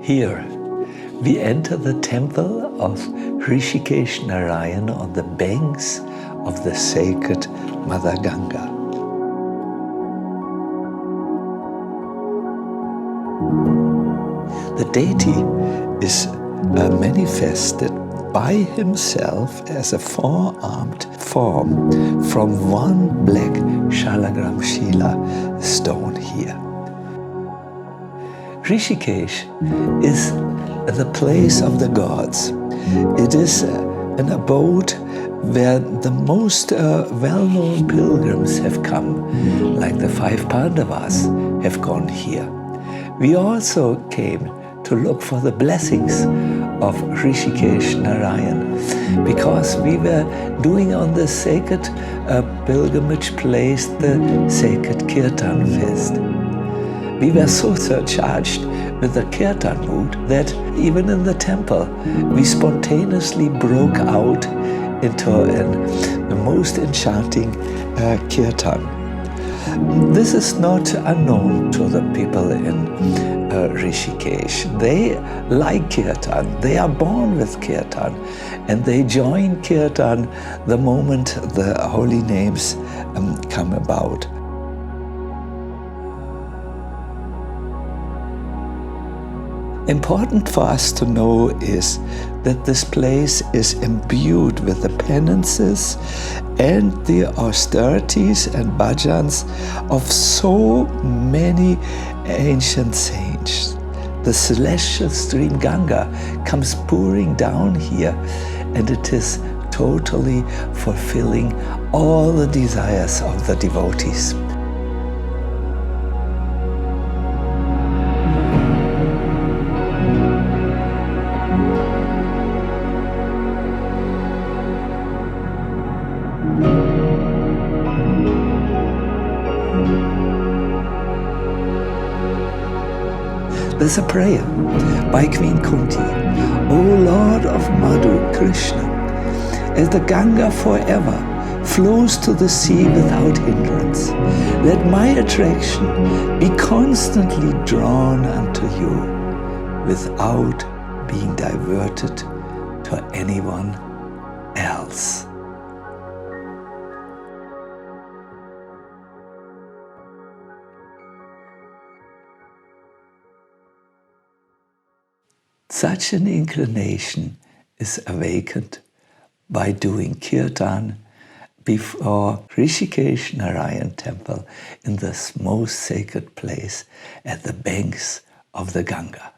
Here, we enter the temple of Rishikesh Narayana on the banks of the sacred Mother Ganga. The deity is manifested by himself as a four-armed form from one black shalagram shila stone here. Rishikesh is the place of the gods. It is an abode where the most well-known pilgrims have come, like the 5 Pandavas have gone here. We also came to look for the blessings of Rishikesh Narayana, because we were doing on this sacred pilgrimage place the sacred kirtan fest. We were so surcharged with the kirtan mood that even in the temple we spontaneously broke out into the most enchanting kirtan. This is not unknown to the people in Rishikesh. They like kirtan, they are born with kirtan, and they join kirtan the moment the holy names come about. Important for us to know is that this place is imbued with the penances and the austerities and bhajans of so many ancient saints. The celestial stream Ganga comes pouring down here, and it is totally fulfilling all the desires of the devotees. There's a prayer by Queen Kunti. O Lord of Madhu, Krishna, as the Ganga forever flows to the sea without hindrance, let my attraction be constantly drawn unto you without being diverted to anyone else. Such an inclination is awakened by doing kirtan before Rishikesh Narayana temple in this most sacred place at the banks of the Ganga.